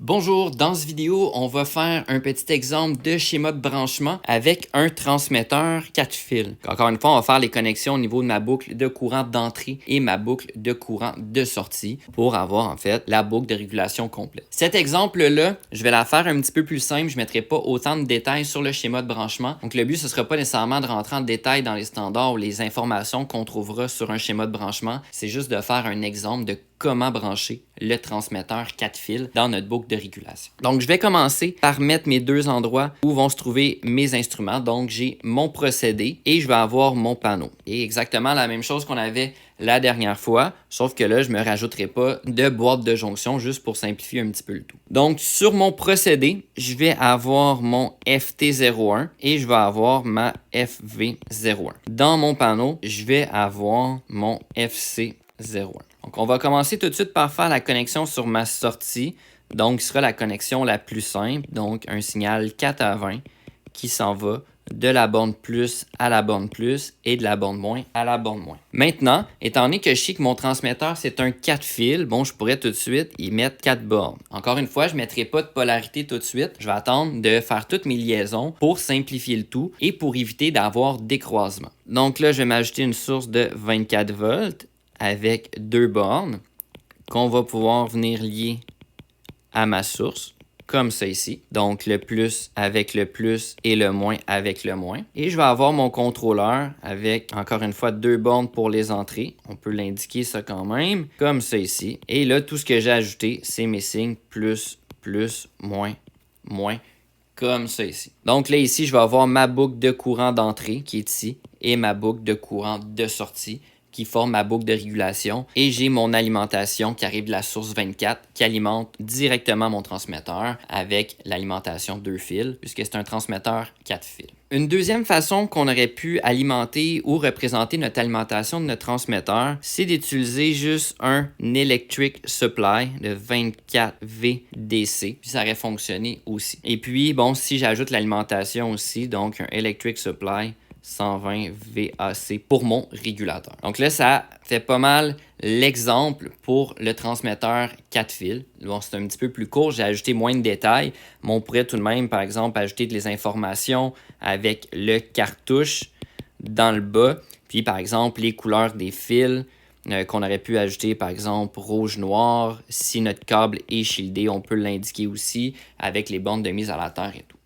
Bonjour, dans cette vidéo, on va faire un petit exemple de schéma de branchement avec un transmetteur 4 fils. Encore une fois, on va faire les connexions au niveau de ma boucle de courant d'entrée et ma boucle de courant de sortie pour avoir en fait la boucle de régulation complète. Cet exemple-là, je vais la faire un petit peu plus simple, je ne mettrai pas autant de détails sur le schéma de branchement. Donc le but, ce ne sera pas nécessairement de rentrer en détail dans les standards ou les informations qu'on trouvera sur un schéma de branchement, c'est juste de faire un exemple de comment brancher le transmetteur 4 fils dans notre boucle de régulation. Donc, je vais commencer par mettre mes deux endroits où vont se trouver mes instruments. Donc, j'ai mon procédé et je vais avoir mon panneau. Et exactement la même chose qu'on avait la dernière fois, sauf que là, je ne me rajouterai pas de boîte de jonction juste pour simplifier un petit peu le tout. Donc, sur mon procédé, je vais avoir mon FT01 et je vais avoir ma FV01. Dans mon panneau, je vais avoir mon FC01. Donc, on va commencer tout de suite par faire la connexion sur ma sortie. Donc, ce sera la connexion la plus simple. Donc, un signal 4 à 20 qui s'en va de la borne plus à la borne plus et de la borne moins à la borne moins. Maintenant, étant donné que je sais que mon transmetteur, c'est un 4 fils, bon, je pourrais tout de suite y mettre 4 bornes. Encore une fois, je ne mettrai pas de polarité tout de suite. Je vais attendre de faire toutes mes liaisons pour simplifier le tout et pour éviter d'avoir des croisements. Donc là, je vais m'ajouter une source de 24 volts avec deux bornes qu'on va pouvoir venir lier à ma source, comme ça ici. Donc, le plus avec le plus et le moins avec le moins. Et je vais avoir mon contrôleur avec, encore une fois, deux bornes pour les entrées. On peut l'indiquer ça quand même, comme ça ici. Et là, tout ce que j'ai ajouté, c'est mes signes plus, plus, moins, moins, comme ça ici. Donc là, ici, je vais avoir ma boucle de courant d'entrée qui est ici et ma boucle de courant de sortie qui forme ma boucle de régulation. Et j'ai mon alimentation qui arrive de la source 24 qui alimente directement mon transmetteur avec l'alimentation 2 fils puisque c'est un transmetteur 4 fils. Une deuxième façon qu'on aurait pu alimenter ou représenter notre alimentation de notre transmetteur, c'est d'utiliser juste un Electric Supply de 24 VDC. Puis ça aurait fonctionné aussi. Et puis, bon, si j'ajoute l'alimentation aussi, donc un Electric Supply 120 VAC pour mon régulateur. Donc là, ça fait pas mal l'exemple pour le transmetteur 4 fils. Bon, c'est un petit peu plus court, j'ai ajouté moins de détails, mais on pourrait tout de même, par exemple, ajouter des informations avec le cartouche dans le bas, puis par exemple, les couleurs des fils qu'on aurait pu ajouter, par exemple, rouge-noir. Si notre câble est shieldé, on peut l'indiquer aussi avec les bornes de mise à la terre et tout.